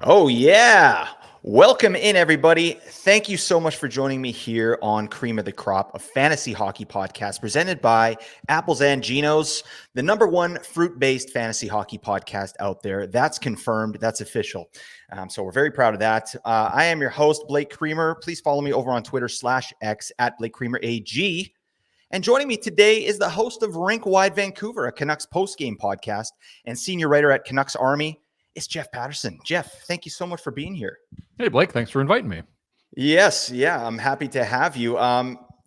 Oh, yeah. Welcome in, everybody. Thank you so much for joining me here on Cream of the Crop, a fantasy hockey podcast presented by Apples and Ginos, the number one fruit-based fantasy hockey podcast out there. That's confirmed. That's official. So we're very proud of that. I am your host, Blake Creamer. Please follow me over on Twitter/X at Blake Creamer AG. And joining me today is the host of Rinkwide Vancouver, a Canucks postgame podcast, and senior writer at CanucksArmy. It's Jeff Paterson. Jeff, thank you so much for being here. Hey, Blake, thanks for inviting me. Yes, yeah, I'm happy to have you.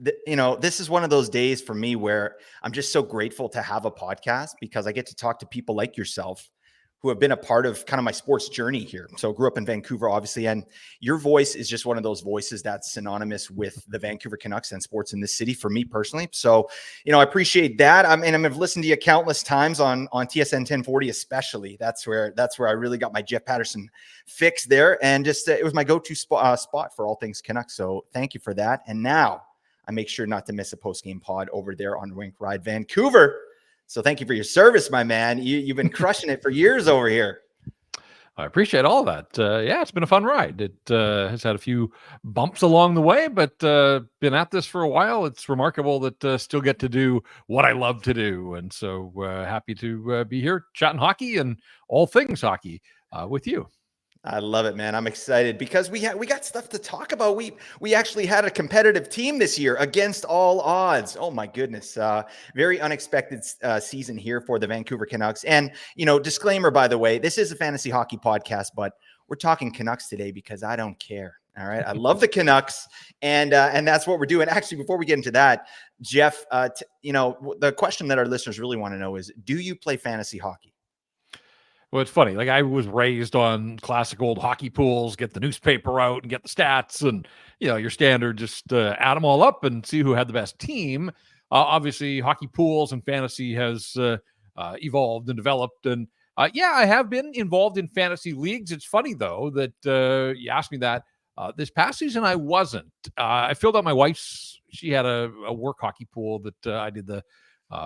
This is one of those days for me where I'm just so grateful to have a podcast because I get to talk to people like yourself who have been a part of kind of my sports journey here. So I grew up in Vancouver, obviously, and your voice is just one of those voices that's synonymous with the Vancouver Canucks and sports in this city for me personally. So, I appreciate that. I've listened to you countless times on TSN 1040, especially. That's where I really got my Jeff Paterson fix there. And just, it was my go-to spot for all things Canucks. So thank you for that. And now I make sure not to miss a post-game pod over there on Rinkwide Vancouver. So thank you for your service, my man. You've been crushing it for years over here. I appreciate all that. Yeah, it's been a fun ride. It has had a few bumps along the way, but been at this for a while. It's remarkable that still get to do what I love to do. And so happy to be here chatting hockey and all things hockey with you. I love it, man. I'm excited because we got stuff to talk about. We actually had a competitive team this year against all odds. Oh my goodness. Very unexpected season here for the Vancouver Canucks. And, disclaimer, by the way, this is a fantasy hockey podcast, but we're talking Canucks today because I don't care. All right. I love the Canucks and that's what we're doing. Actually, before we get into that, Jeff, the question that our listeners really want to know is, do you play fantasy hockey? Well, it's funny. Like, I was raised on classic old hockey pools, get the newspaper out and get the stats and, your standard, just add them all up and see who had the best team. Obviously, hockey pools and fantasy has evolved and developed. And I have been involved in fantasy leagues. It's funny, though, that you asked me that. This past season, I wasn't. I filled out my wife's. She had a work hockey pool that I did the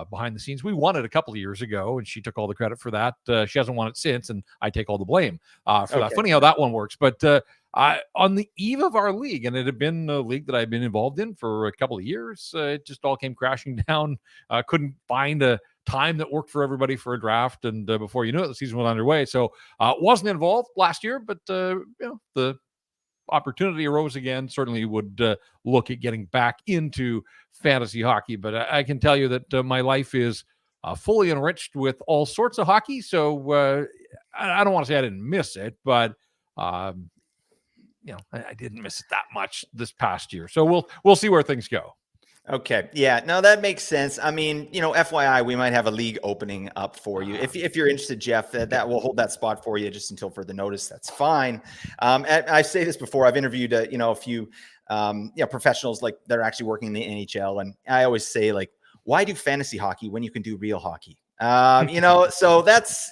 behind the scenes. We won it a couple of years ago, and she took all the credit for that. She hasn't won it since, and I take all the blame for that. Funny how that one works. But on the eve of our league, and it had been a league that I've been involved in for a couple of years, it just all came crashing down. Couldn't find a time that worked for everybody for a draft, and before you knew it, the season was underway. So wasn't involved last year, but the opportunity arose again, certainly would look at getting back into fantasy hockey. But I can tell you that my life is fully enriched with all sorts of hockey. So I don't want to say I didn't miss it, but I didn't miss it that much this past year. So we'll see where things go. Okay. Yeah. No, that makes sense. I mean, FYI, we might have a league opening up for you. If you're interested, Jeff, that will hold that spot for you just until further notice. That's fine. I say this before. I've interviewed, a few, professionals like that are actually working in the NHL. And I always say, like, why do fantasy hockey when you can do real hockey? So that's,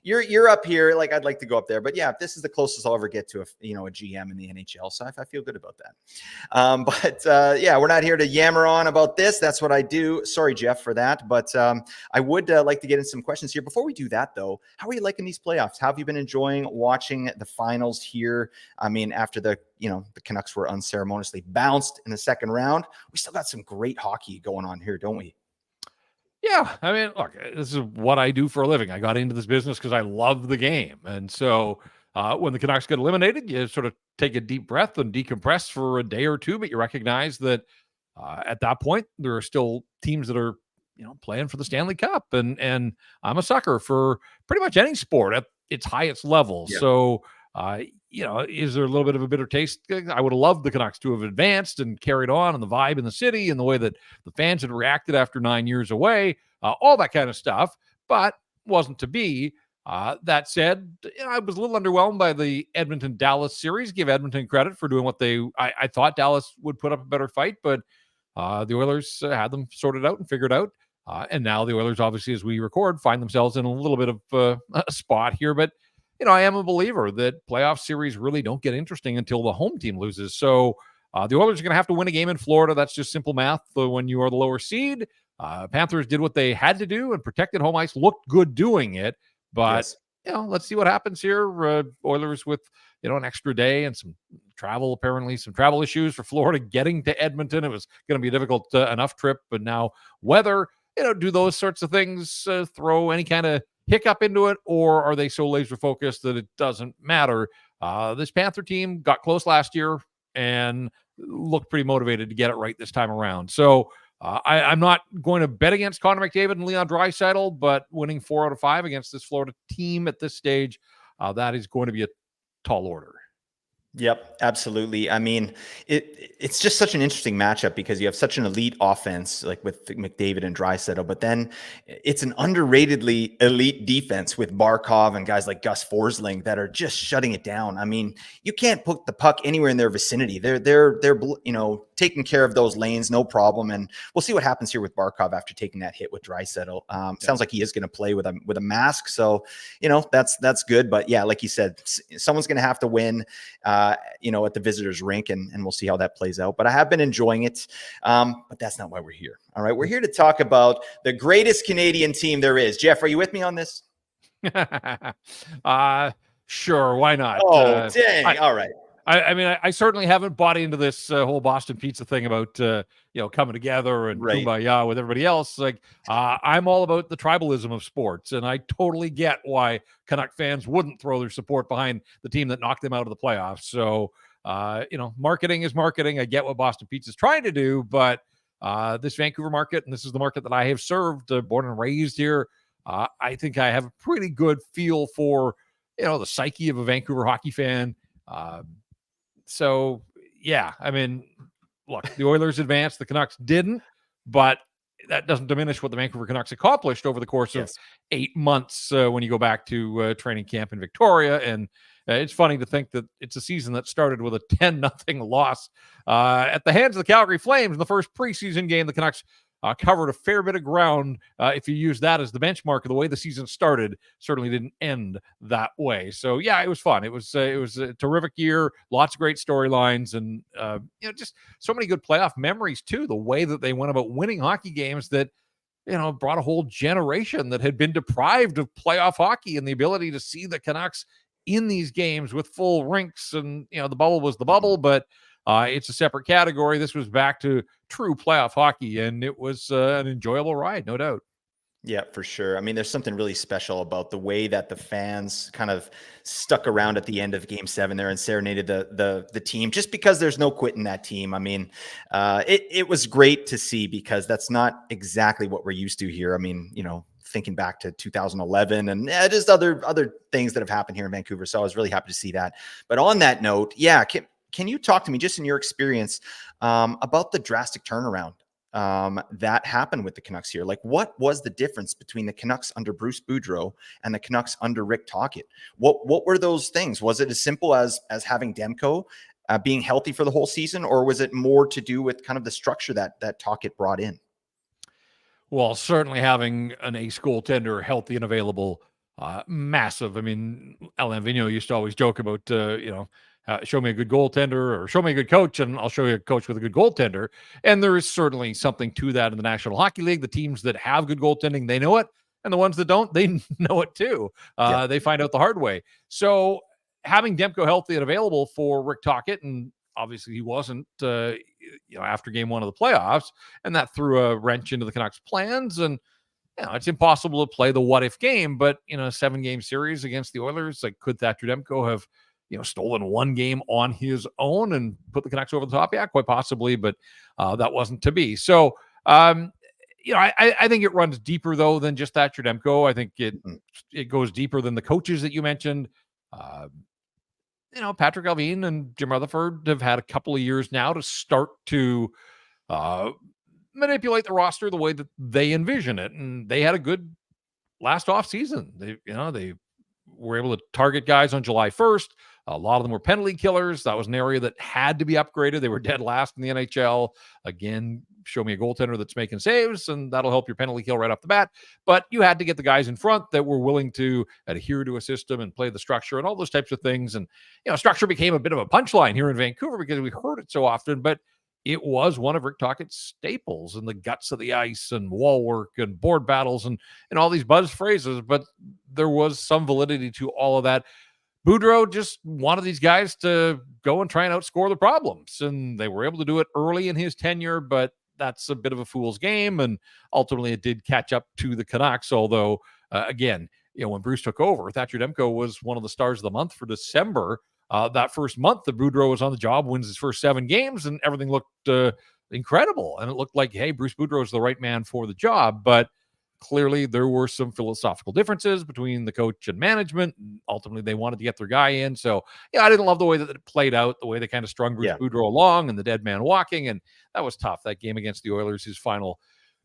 you're up here. Like, I'd like to go up there, but yeah, this is the closest I'll ever get to a GM in the NHL. So I feel good about that. We're not here to yammer on about this. That's what I do. Sorry, Jeff, for that. But I would like to get in some questions here. Before we do that, though, how are you liking these playoffs? How have you been enjoying watching the finals here? I mean, after the Canucks were unceremoniously bounced in the second round, we still got some great hockey going on here, don't we? Yeah, I mean, look, this is what I do for a living. I got into this business because I love the game. And so when the Canucks get eliminated, you sort of take a deep breath and decompress for a day or two, but you recognize that at that point, there are still teams that are, playing for the Stanley Cup. And I'm a sucker for pretty much any sport at its highest level. Yeah. So, is there a little bit of a bitter taste? I would have loved the Canucks to have advanced and carried on, and the vibe in the city and the way that the fans had reacted after 9 years away, all that kind of stuff, but wasn't to be. That said, I was a little underwhelmed by the Edmonton-Dallas series. Give Edmonton credit for doing what I thought Dallas would put up a better fight, but the Oilers had them sorted out and figured out. And now the Oilers, obviously, as we record, find themselves in a little bit of a spot here, but I am a believer that playoff series really don't get interesting until the home team loses. So the Oilers are going to have to win a game in Florida. That's just simple math. When you are the lower seed, Panthers did what they had to do and protected home ice, looked good doing it. But let's see what happens here. Oilers with, an extra day and some travel issues for Florida getting to Edmonton. It was going to be a difficult enough trip, but now weather, do those sorts of things throw any kind of hiccup into it, or are they so laser focused that it doesn't matter? This Panther team got close last year and looked pretty motivated to get it right this time around. So I'm not going to bet against Connor McDavid and Leon Draisaitl, but winning 4 out of 5 against this Florida team at this stage, that is going to be a tall order. Yep, absolutely. I mean, it's just such an interesting matchup because you have such an elite offense like with McDavid and Draisaitl, but then it's an underratedly elite defense with Barkov and guys like Gus Forsling that are just shutting it down. I mean, you can't put the puck anywhere in their vicinity. They're taking care of those lanes, no problem. And we'll see what happens here with Barkov after taking that hit with Draisaitl. Sounds like he is going to play with a mask, so that's good. But yeah, like you said, someone's going to have to win. At the visitors' rink, and we'll see how that plays out. But I have been enjoying it. But that's not why we're here. All right. We're here to talk about the greatest Canadian team there is. Jeff, are you with me on this? Sure. Why not? Oh, dang. All right. I mean, I certainly haven't bought into this whole Boston pizza thing about, coming together and kumbaya with everybody else. Like, I'm all about the tribalism of sports, and I totally get why Canuck fans wouldn't throw their support behind the team that knocked them out of the playoffs. So, marketing is marketing. I get what Boston Pizza is trying to do, but this Vancouver market, and this is the market that I have served, born and raised here, I think I have a pretty good feel for, the psyche of a Vancouver hockey fan. So, yeah, I mean, look, the Oilers advanced, the Canucks didn't, but that doesn't diminish what the Vancouver Canucks accomplished over the course of 8 months when you go back to training camp in Victoria. And it's funny to think that it's a season that started with a 10-0 loss at the hands of the Calgary Flames in the first preseason game. The Canucks covered a fair bit of ground. If you use that as the benchmark of the way the season started, certainly didn't end that way. So yeah, it was fun. It was a terrific year, lots of great storylines, and just so many good playoff memories too. The way that they went about winning hockey games that brought a whole generation that had been deprived of playoff hockey and the ability to see the Canucks in these games with full rinks. And the bubble was the bubble, but it's a separate category. This was back to true playoff hockey, and it was an enjoyable ride, no doubt. Yeah, for sure. I mean, there's something really special about the way that the fans kind of stuck around at the end of Game 7 there and serenaded the team, just because there's no quitting that team. I mean, it was great to see because that's not exactly what we're used to here. I mean, thinking back to 2011 and just other things that have happened here in Vancouver. So I was really happy to see that. But on that note, yeah, can you talk to me, just in your experience, about the drastic turnaround that happened with the Canucks here? Like, what was the difference between the Canucks under Bruce Boudreau and the Canucks under Rick Tocchet? What were those things? Was it as simple as having Demko being healthy for the whole season, or was it more to do with kind of the structure that Tocchet brought in? Well, certainly having an ace goaltender healthy and available, massive. I mean, Alain Vigneault used to always joke about, show me a good goaltender or show me a good coach, and I'll show you a coach with a good goaltender. And there is certainly something to that in the National Hockey League. The teams that have good goaltending, they know it. And the ones that don't, they know it too. They find out the hard way. So having Demko healthy and available for Rick Tocchet, and obviously he wasn't, after game 1 of the playoffs, and that threw a wrench into the Canucks' plans. And it's impossible to play the what-if game, but in a 7-game series against the Oilers, like, could Thatcher Demko have stolen one game on his own and put the Canucks over the top? Yeah, quite possibly, but that wasn't to be. So, I think it runs deeper, though, than just Thatcher Demko. I think it goes deeper than the coaches that you mentioned. Patrik Allvin and Jim Rutherford have had a couple of years now to start to manipulate the roster the way that they envision it. And they had a good last off season. They were able to target guys on July 1st. A lot of them were penalty killers. That was an area that had to be upgraded. They were dead last in the NHL. Again, show me a goaltender that's making saves, and that'll help your penalty kill right off the bat. But you had to get the guys in front that were willing to adhere to a system and play the structure and all those types of things. And, structure became a bit of a punchline here in Vancouver because we heard it so often. But it was one of Rick Tocchet's staples in the guts of the ice and wall work and board battles and all these buzz phrases, but there was some validity to all of that. Boudreau just wanted these guys to go and try and outscore the problems, and they were able to do it early in his tenure, but that's a bit of a fool's game, and ultimately it did catch up to the Canucks, although, again, when Bruce took over, Thatcher Demko was one of the stars of the month for December. That first month that Boudreau was on the job, wins his first 7 games, and everything looked incredible. And it looked like, hey, Bruce Boudreau is the right man for the job. But clearly there were some philosophical differences between the coach and management. And ultimately, they wanted to get their guy in. So, I didn't love the way that it played out, the way they kind of strung Bruce Boudreau along and the dead man walking. And that was tough. That game against the Oilers, his final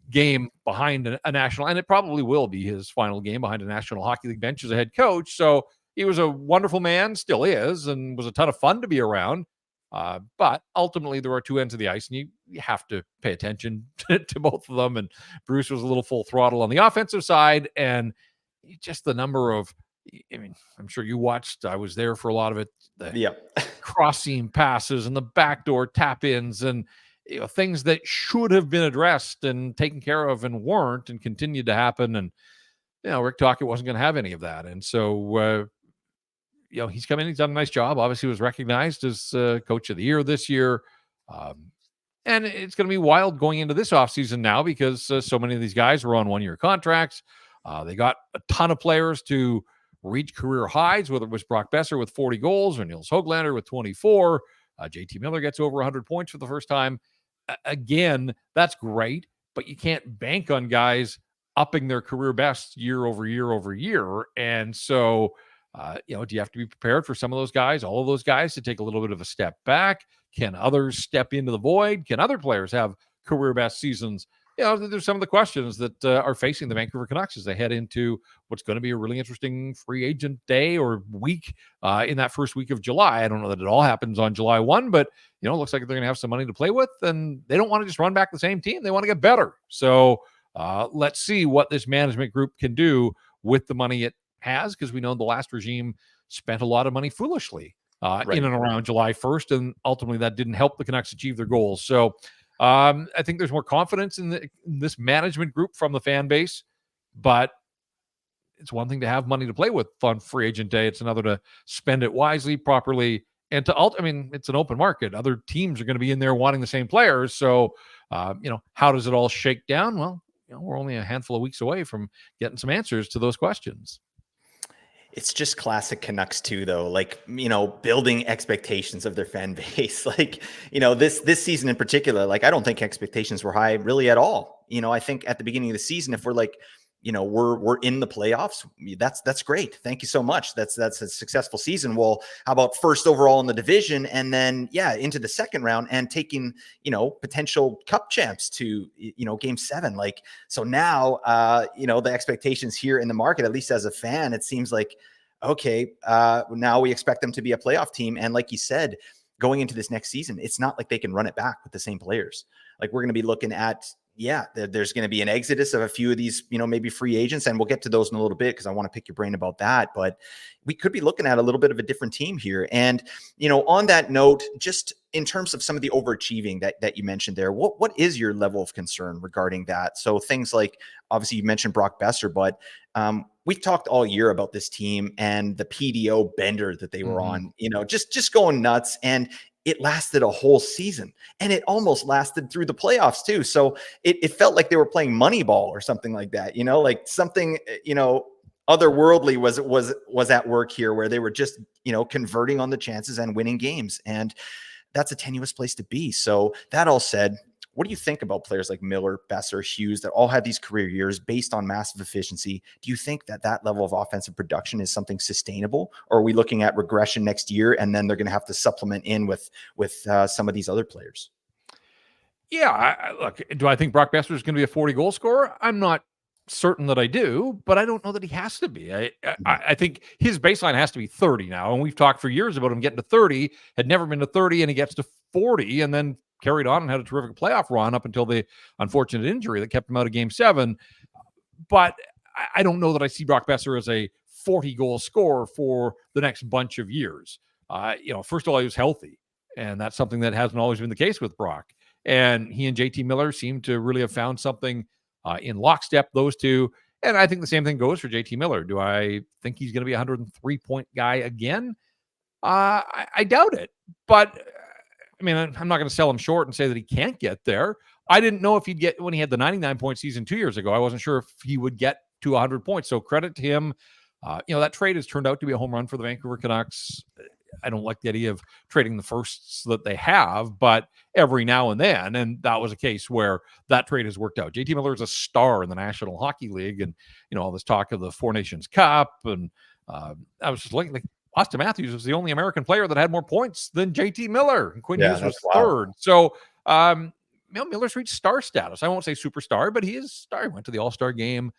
game behind a national, and it probably will be his final game behind a National Hockey League bench as a head coach. So he was a wonderful man, still is, and was a ton of fun to be around. But ultimately, there are 2 ends of the ice, and you have to pay attention to both of them. And Bruce was a little full throttle on the offensive side, and just the number of, I'm sure you watched, I was there for a lot of it, the cross-seam passes and the backdoor tap-ins and things that should have been addressed and taken care of and weren't and continued to happen. And, Rick Tocchet wasn't going to have any of that. And so, he's come in, he's done a nice job. Obviously, he was recognized as coach of the year this year. And it's going to be wild going into this offseason now because so many of these guys were on 1-year contracts. They got a ton of players to reach career highs, whether it was Brock Besser with 40 goals or Nils Höglander with 24. JT Miller gets over 100 points for the first time. Again, that's great, but you can't bank on guys upping their career best year over year over year. And so, do you have to be prepared for some of those guys, all of those guys, to take a little bit of a step back? Can others step into the void? Can other players have career best seasons? There's some of the questions that are facing the Vancouver Canucks as they head into what's going to be a really interesting free agent day or week in that first week of July. I don't know that it all happens on July 1, but, it looks like they're going to have some money to play with, and they don't want to just run back the same team. They want to get better. So let's see what this management group can do with the money it has, because we know the last regime spent a lot of money foolishly in and around July 1st, and ultimately that didn't help the Canucks achieve their goals. So I think there's more confidence in this management group from the fan base, but it's one thing to have money to play with on free agent day. It's another to spend it wisely, properly, and it's an open market. Other teams are going to be in there wanting the same players. So, how does it all shake down? Well, we're only a handful of weeks away from getting some answers to those questions. It's just classic Canucks too, though. Like, building expectations of their fan base. Like, this season in particular, like, I don't think expectations were high really at all. I think at the beginning of the season, if we're like, we're in the playoffs, that's great. Thank you so much. That's a successful season. Well, how about first overall in the division, and then into the second round and taking, potential cup champs to, game 7. Like, so now, the expectations here in the market, at least as a fan, it seems like, okay, now we expect them to be a playoff team. And like you said, going into this next season, it's not like they can run it back with the same players. Like, we're going to be looking at, there's going to be an exodus of a few of these, maybe free agents, and we'll get to those in a little bit because I want to pick your brain about that. But we could be looking at a little bit of a different team here. And, on that note, just in terms of some of the overachieving that you mentioned there, what is your level of concern regarding that? So things like, obviously you mentioned Brock Besser, but we've talked all year about this team and the PDO bender that they were on, just going nuts. And it lasted a whole season, and it almost lasted through the playoffs too. So it felt like they were playing Moneyball or something like that, like something, otherworldly was at work here, where they were just, converting on the chances and winning games. And that's a tenuous place to be. So that all said, what do you think about players like Miller, Besser, Hughes that all had these career years based on massive efficiency? Do you think that level of offensive production is something sustainable, or are we looking at regression next year and then they're going to have to supplement in with some of these other players? Yeah, look, do I think Brock Besser is going to be a 40-goal scorer? I'm not certain that I do, but I don't know that he has to be. I think his baseline has to be 30 now, and we've talked for years about him getting to 30, had never been to 30, and he gets to 40, and then carried on and had a terrific playoff run up until the unfortunate injury that kept him out of game 7. But I don't know that I see Brock Besser as a 40-goal scorer for the next bunch of years. First of all, he was healthy, and that's something that hasn't always been the case with Brock. And he and JT Miller seem to really have found something in lockstep, those two. And I think the same thing goes for JT Miller. Do I think he's going to be a 103-point guy again? I doubt it. But I mean, I'm not going to sell him short and say that he can't get there. I didn't know if he'd get, when he had the 99-point season 2 years ago, I wasn't sure if he would get to 100 points. So credit to him. That trade has turned out to be a home run for the Vancouver Canucks. I don't like the idea of trading the firsts that they have, but every now and then, and that was a case where that trade has worked out. JT Miller is a star in the National Hockey League, and all this talk of the Four Nations Cup, and I was just looking like Austin Matthews was the only American player that had more points than JT Miller, and Quinn Hughes was third. So Miller's reached star status. I won't say superstar, but he is star. He went to the All-Star game.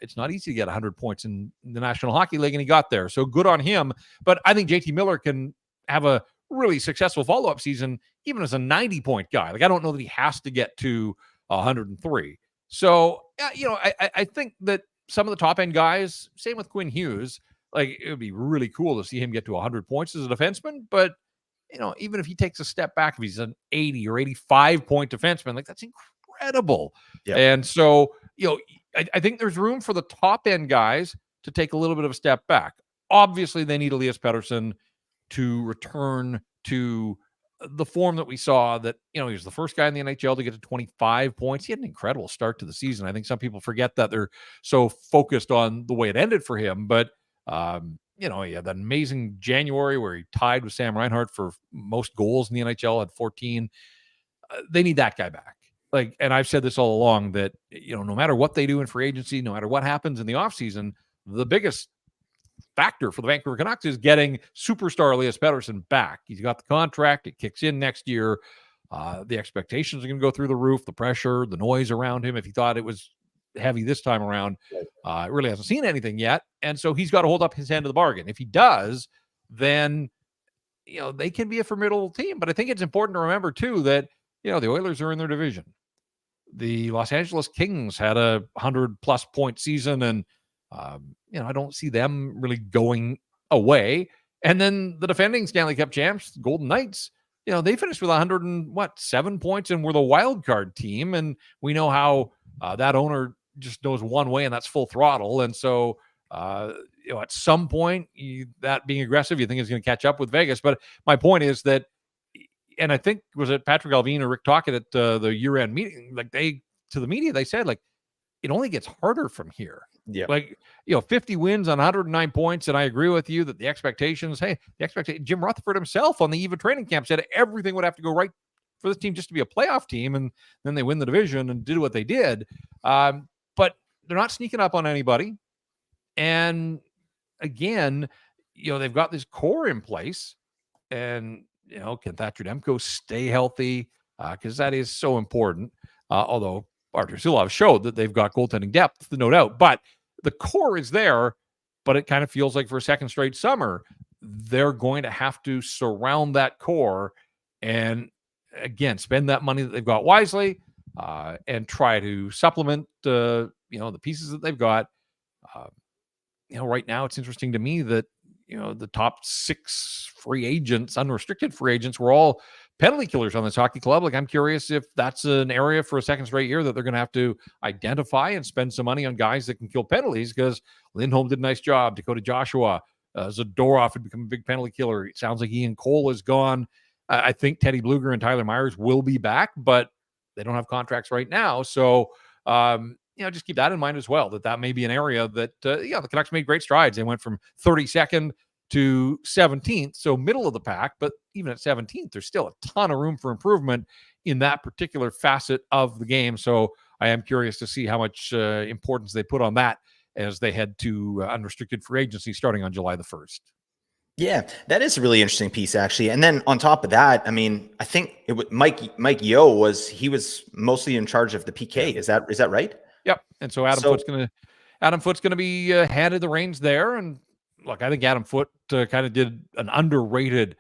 It's not easy to get 100 points in the National Hockey League, and he got there. So good on him. But I think JT Miller can have a really successful follow-up season, even as a 90-point guy. Like, I don't know that he has to get to 103. So, I think that some of the top-end guys, same with Quinn Hughes, like, it would be really cool to see him get to 100 points as a defenseman. But, even if he takes a step back, if he's an 80 or 85-point defenseman, like, that's incredible. Yep. And so, I think there's room for the top end guys to take a little bit of a step back. Obviously, they need Elias Paterson to return to the form that we saw, that, he was the first guy in the NHL to get to 25 points. He had an incredible start to the season. I think some people forget that. They're so focused on the way it ended for him. But, he had that amazing January where he tied with Sam Reinhart for most goals in the NHL at 14. They need that guy back. Like, and I've said this all along, that, no matter what they do in free agency, no matter what happens in the offseason, the biggest factor for the Vancouver Canucks is getting superstar Elias Pettersson back. He's got the contract. It kicks in next year. The expectations are going to go through the roof, the pressure, the noise around him. If he thought it was heavy this time around, really hasn't seen anything yet. And so he's got to hold up his end of the bargain. If he does, then, they can be a formidable team. But I think it's important to remember, too, that, the Oilers are in their division. The Los Angeles Kings had a 100-plus point season, and, I don't see them really going away. And then the defending Stanley Cup champs, Golden Knights, they finished with 107 points and were the wild card team. And we know how that owner just knows one way, and that's full throttle. And so, at some point, that being aggressive, you think is going to catch up with Vegas. But my point is that, and I think, was it Patrik Allvin or Rick Tocchet at the year-end meeting, like, to the media, they said, like, it only gets harder from here. Yeah. Like, 50 wins on 109 points. And I agree with you that the expectations, Jim Rutherford himself on the eve of training camp said everything would have to go right for this team just to be a playoff team. And then they win the division and did what they did. But they're not sneaking up on anybody. And again, they've got this core in place, and, can Thatcher Demko stay healthy? Because that is so important. Although Artur Silovs showed that they've got goaltending depth, no doubt. But the core is there, but it kind of feels like for a second straight summer, they're going to have to surround that core and, again, spend that money that they've got wisely, and try to supplement, the pieces that they've got. Right now it's interesting to me that, the top 6 free agents, unrestricted free agents, were all penalty killers on this hockey club. Like, I'm curious if that's an area for a second straight year that they're going to have to identify and spend some money on guys that can kill penalties, because Lindholm did a nice job. Dakota Joshua, Zadorov had become a big penalty killer. It sounds like Ian Cole is gone. I think Teddy Bluger and Tyler Myers will be back, but they don't have contracts right now. So, just keep that in mind as well, that may be an area that, the Canucks made great strides. They went from 32nd to 17th, so middle of the pack, but even at 17th, there's still a ton of room for improvement in that particular facet of the game. So I am curious to see how much importance they put on that as they head to unrestricted free agency starting on July the 1st. Yeah, that is a really interesting piece, actually. And then on top of that, I mean, I think it was Mike Yeo was mostly in charge of the PK. Is that right? Yep. And so Adam Foote's gonna be handed the reins there. And look, I think Adam Foote kind of did an underrated,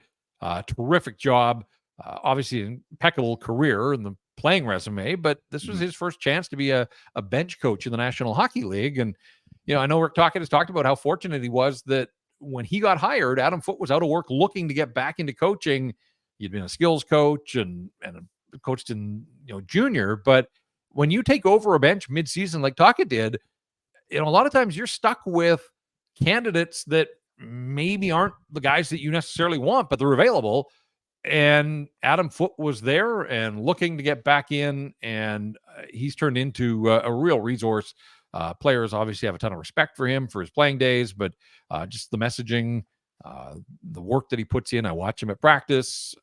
terrific job. Obviously, an impeccable career in the playing resume, but this was his first chance to be a bench coach in the National Hockey League. And I know Rick Tocchet has talked about how fortunate he was that when he got hired, Adam Foote was out of work looking to get back into coaching. He'd been a skills coach and a coached in junior, but when you take over a bench midseason like Taka did, a lot of times you're stuck with candidates that maybe aren't the guys that you necessarily want, but they're available. And Adam Foote was there and looking to get back in, and he's turned into a real resource. Players obviously have a ton of respect for him for his playing days, but just the messaging, the work that he puts in. I watch him at practice.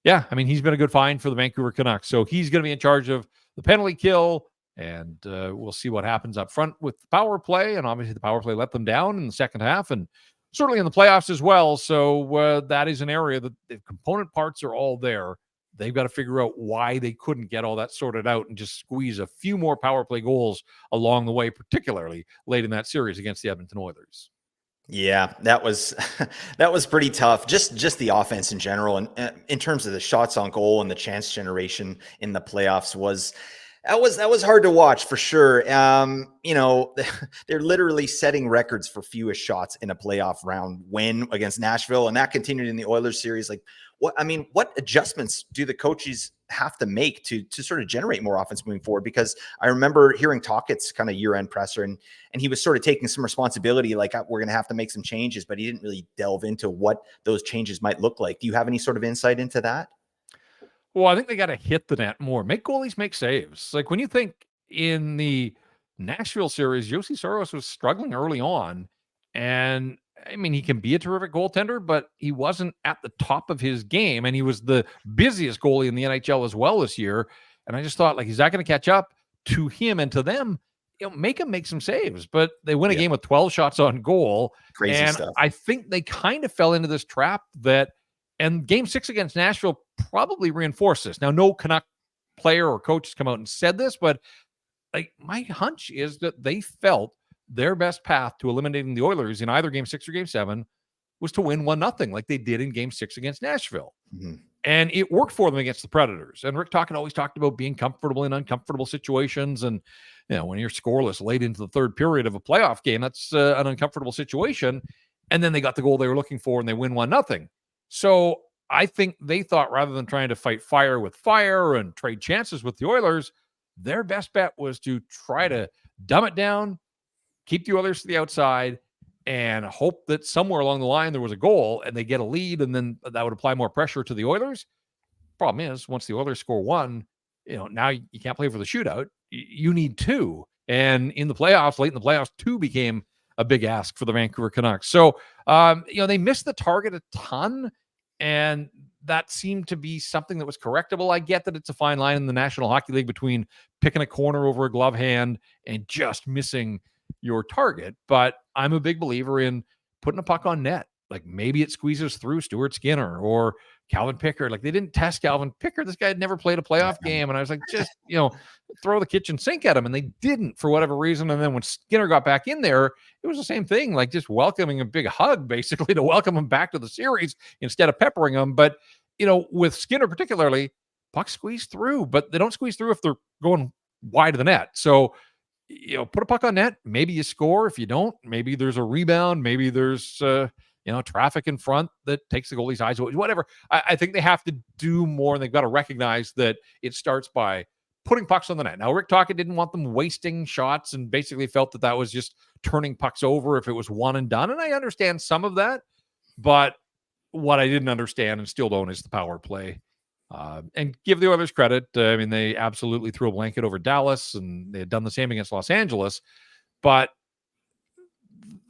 Yeah, I mean, he's been a good find for the Vancouver Canucks. So he's going to be in charge of the penalty kill, and we'll see what happens up front with the power play. And obviously the power play let them down in the second half, and certainly in the playoffs as well. So that is an area that the component parts are all there. They've got to figure out why they couldn't get all that sorted out and just squeeze a few more power play goals along the way, particularly late in that series against the Edmonton Oilers. Yeah, that was that was pretty tough. Just the offense in general, and in terms of the shots on goal and the chance generation in the playoffs was hard to watch for sure. They're literally setting records for fewest shots in a playoff round win against Nashville, and that continued in the Oilers series. Like, what adjustments do the coaches have to make to sort of generate more offense moving forward? Because I remember hearing Tockett's kind of year-end presser, and he was sort of taking some responsibility, like, we're going to have to make some changes, but he didn't really delve into what those changes might look like. Do you have any sort of insight into that? Well, I think they got to hit the net more. Make goalies make saves. Like when you think in the Nashville series, Josi Soros was struggling early on. And I mean, he can be a terrific goaltender, but he wasn't at the top of his game. And he was the busiest goalie in the NHL as well this year. And I just thought, like, is that going to catch up to him and to them? Make him make some saves. But they win a game with 12 shots on goal. Crazy and stuff. I think they kind of fell into this trap that, and game 6 against Nashville probably reinforced this. Now, no Canuck player or coach has come out and said this, but like my hunch is that they felt their best path to eliminating the Oilers in either game 6 or game 7 was to win 1-0 like they did in game 6 against Nashville. Mm-hmm. And it worked for them against the Predators. And Rick Tocchet always talked about being comfortable in uncomfortable situations. And, when you're scoreless late into the third period of a playoff game, that's an uncomfortable situation. And then they got the goal they were looking for and they win 1-0. So I think they thought rather than trying to fight fire with fire and trade chances with the Oilers, their best bet was to try to dumb it down, keep the Oilers to the outside, and hope that somewhere along the line there was a goal and they get a lead, and then that would apply more pressure to the Oilers. Problem is, once the Oilers score 1, now you can't play for the shootout. You need 2. And in the playoffs, late in the playoffs, 2 became a big ask for the Vancouver Canucks. So, they missed the target a ton, and that seemed to be something that was correctable. I get that it's a fine line in the National Hockey League between picking a corner over a glove hand and just missing your target. But I'm a big believer in putting a puck on net. Like maybe it squeezes through Stuart Skinner or Calvin Pickard. Like they didn't test Calvin Pickard. This guy had never played a playoff game. And I was like, just, throw the kitchen sink at him. And they didn't for whatever reason. And then when Skinner got back in there, it was the same thing, like just welcoming a big hug, basically, to welcome him back to the series instead of peppering him. But, with Skinner particularly, pucks squeeze through, but they don't squeeze through if they're going wide of the net. So, put a puck on net. Maybe you score. If you don't, maybe there's a rebound. Maybe there's, traffic in front that takes the goalie's eyes away, whatever. I think they have to do more, and they've got to recognize that it starts by putting pucks on the net. Now, Rick Tocchet didn't want them wasting shots and basically felt that was just turning pucks over if it was one and done. And I understand some of that, but what I didn't understand and still don't is the power play. And give the Oilers credit. I mean, they absolutely threw a blanket over Dallas, and they had done the same against Los Angeles. But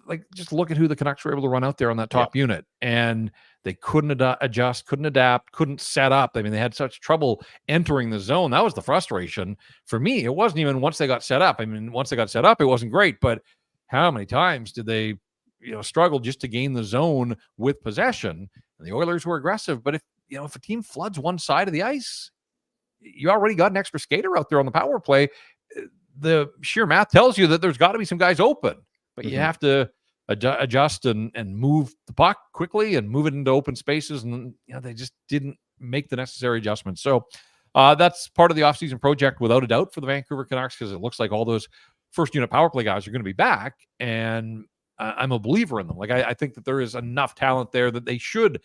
like, just look at who the Canucks were able to run out there on that top unit, and they couldn't adjust, couldn't adapt, couldn't set up. I mean, they had such trouble entering the zone. That was the frustration for me. It wasn't even once they got set up. I mean, once they got set up, it wasn't great, but how many times did they, struggle just to gain the zone with possession? And the Oilers were aggressive, but if a team floods one side of the ice, you already got an extra skater out there on the power play. The sheer math tells you that there's got to be some guys open, but you have to adjust and move the puck quickly and move it into open spaces. And they just didn't make the necessary adjustments. So that's part of the offseason project without a doubt for the Vancouver Canucks, because it looks like all those first unit power play guys are going to be back. And I'm a believer in them. Like I think that there is enough talent there that they should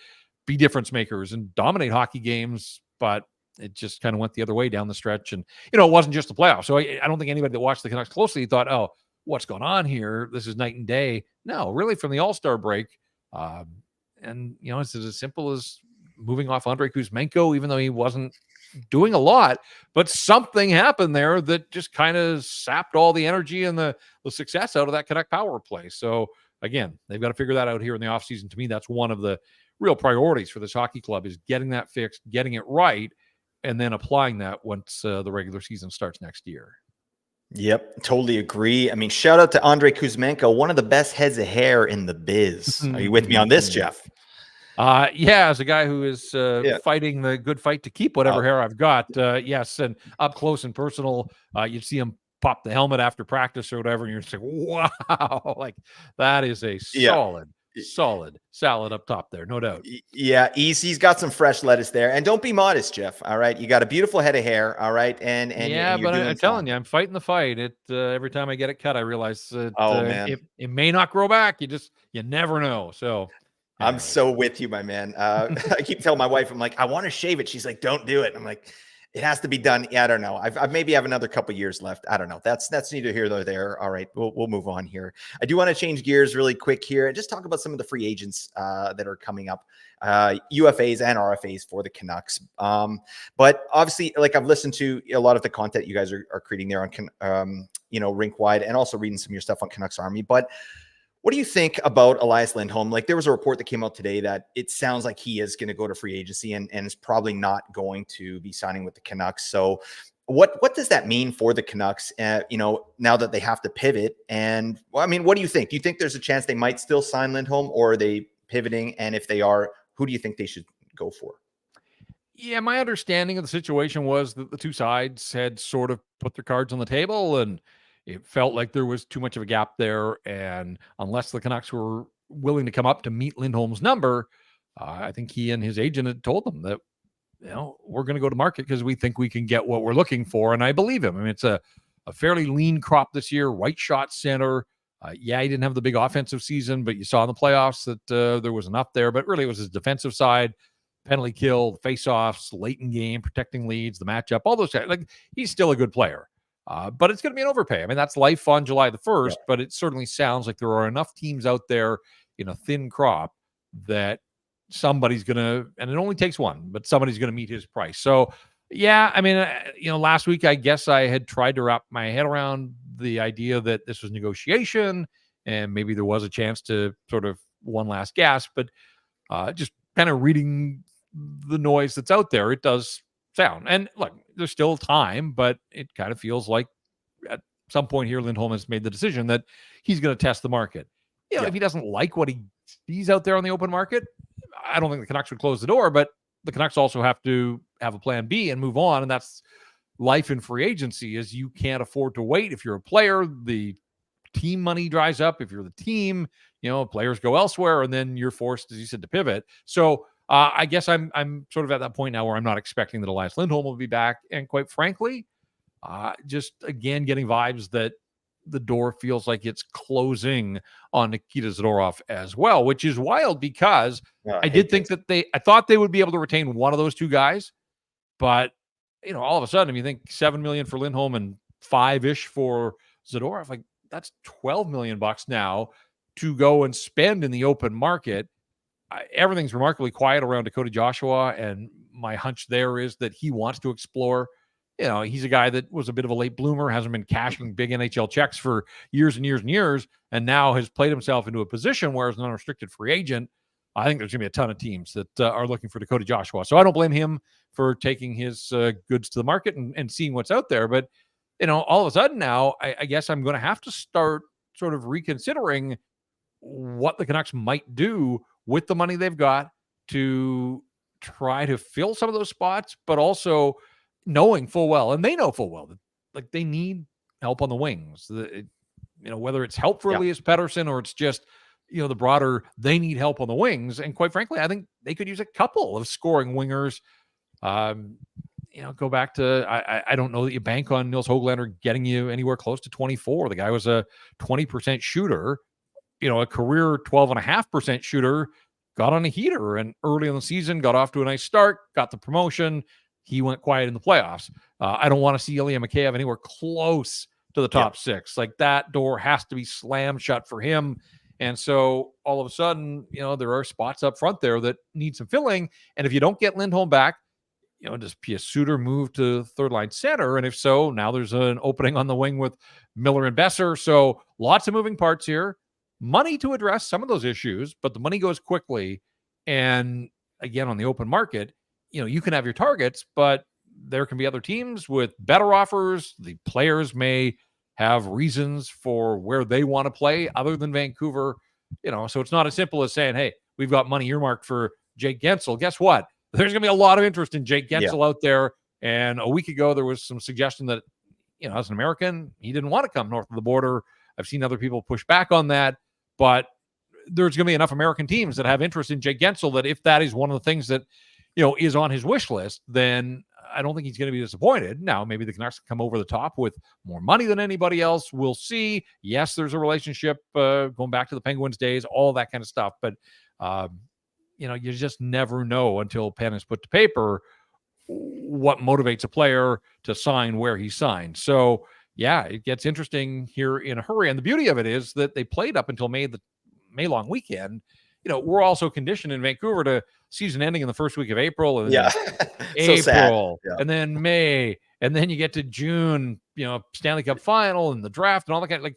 be difference makers and dominate hockey games. But it just kind of went the other way down the stretch. And, it wasn't just the playoffs. So I don't think anybody that watched the Canucks closely thought, oh, what's going on here? This is night and day. No, really from the All-Star break. And, it's as simple as moving off Andrei Kuzmenko, even though he wasn't doing a lot, but something happened there that just kind of sapped all the energy and the success out of that Canuck power play. So again, they've got to figure that out here in the offseason. To me, that's one of the real priorities for this hockey club, is getting that fixed, getting it right, and then applying that once the regular season starts next year. Yep, totally agree. I mean, shout out to Andrei Kuzmenko, one of the best heads of hair in the biz. Are you with me on this, Jeff? As a guy who is fighting the good fight to keep whatever hair I've got, yes, and up close and personal, you'd see him pop the helmet after practice or whatever, and you're just like, wow, like that is a solid salad up top there, no doubt. Yeah, he's got some fresh lettuce there. And don't be modest, Jeff, all right? You got a beautiful head of hair, all right? And yeah, but I'm telling you, I'm fighting the fight. Every time I get it cut, I realize that it may not grow back. You never know. So I'm so with you, my man. I keep telling my wife, I'm like, I want to shave it. She's like, don't do it. I'm like, it has to be done. Yeah, I don't know. I maybe have another couple years left. I don't know. That's neither here nor there. All right, we'll move on here. I do want to change gears really quick here and just talk about some of the free agents that are coming up, UFAs and RFAs for the Canucks. But obviously, like I've listened to a lot of the content you guys are creating there on, Rinkwide, and also reading some of your stuff on CanucksArmy. But what do you think about Elias Lindholm? Like, there was a report that came out today that it sounds like he is going to go to free agency and is probably not going to be signing with the Canucks. So what does that mean for the Canucks, now that they have to pivot? And, well, I mean, what do you think? Do you think there's a chance they might still sign Lindholm, or are they pivoting? And if they are, who do you think they should go for? Yeah, my understanding of the situation was that the two sides had sort of put their cards on the table, and it felt like there was too much of a gap there. And unless the Canucks were willing to come up to meet Lindholm's number, I think he and his agent had told them that, we're going to go to market because we think we can get what we're looking for. And I believe him. I mean, it's a fairly lean crop this year, right shot center. He didn't have the big offensive season, but you saw in the playoffs that there was enough there. But really, it was his defensive side, penalty kill, face-offs, late in game, protecting leads, the matchup, all those guys. Like, he's still a good player. But it's going to be an overpay. I mean, that's life on July the 1st, but it certainly sounds like there are enough teams out there in a thin crop that somebody's going to, and it only takes one, but somebody's going to meet his price. So, yeah, I mean, last week, I guess I had tried to wrap my head around the idea that this was negotiation and maybe there was a chance to sort of one last gasp, but just kind of reading the noise that's out there, it does sound. And look, there's still time, but it kind of feels like at some point here, Lindholm has made the decision that he's going to test the market. If he doesn't like what he sees out there on the open market, I don't think the Canucks would close the door, but the Canucks also have to have a plan B and move on. And that's life in free agency, is you can't afford to wait. If you're a player, the team money dries up. If you're the team, players go elsewhere, and then you're forced, as you said, to pivot. So I guess I'm sort of at that point now where I'm not expecting that Elias Lindholm will be back. And quite frankly, just again, getting vibes that the door feels like it's closing on Nikita Zadorov as well, which is wild because I did think that I thought they would be able to retain one of those two guys, but all of a sudden, if you think $7 million for Lindholm and $5-ish for Zadorov, like that's $12 million now to go and spend in the open market. Everything's remarkably quiet around Dakota Joshua, and my hunch there is that he wants to explore. He's a guy that was a bit of a late bloomer, hasn't been cashing big NHL checks for years and years and years, and now has played himself into a position where as an unrestricted free agent, I think there's going to be a ton of teams that are looking for Dakota Joshua. So I don't blame him for taking his goods to the market and seeing what's out there. But, all of a sudden now, I guess I'm going to have to start sort of reconsidering what the Canucks might do with the money they've got to try to fill some of those spots, but also knowing full well, and they know full well, that like they need help on the wings. Whether it's help for Elias Paterson or it's just, the broader, they need help on the wings. And quite frankly, I think they could use a couple of scoring wingers. Go back to, I don't know that you bank on Nils Höglander getting you anywhere close to 24. The guy was a 20% shooter, a career 12.5% shooter, got on a heater, and early in the season got off to a nice start, got the promotion, he went quiet in the playoffs. I don't want to see Ilya Mikheyev anywhere close to the top six. Like, that door has to be slammed shut for him. And so all of a sudden, there are spots up front there that need some filling. And if you don't get Lindholm back, does Pius Suter move to third line center? And if so, now there's an opening on the wing with Miller and Besser. So lots of moving parts here. Money to address some of those issues, but the money goes quickly. And again, on the open market, you can have your targets, but there can be other teams with better offers. The players may have reasons for where they want to play other than Vancouver. So it's not as simple as saying, hey, we've got money earmarked for Jake Gensel. Guess what? There's going to be a lot of interest in Jake Gensel out there. And a week ago, there was some suggestion that, as an American, he didn't want to come north of the border. I've seen other people push back on that, but there's going to be enough American teams that have interest in Jake Gensel that if that is one of the things that, is on his wish list, then I don't think he's going to be disappointed. Now, maybe the Canucks come over the top with more money than anybody else. We'll see. Yes, there's a relationship going back to the Penguins days, all that kind of stuff. But, you just never know until pen is put to paper what motivates a player to sign where he signed. So, yeah, it gets interesting here in a hurry. And the beauty of it is that they played up until the May long weekend. We're also conditioned in Vancouver to season ending in the first week of April, and April, and then May, and then you get to June, Stanley Cup final and the draft and all that kind of, like,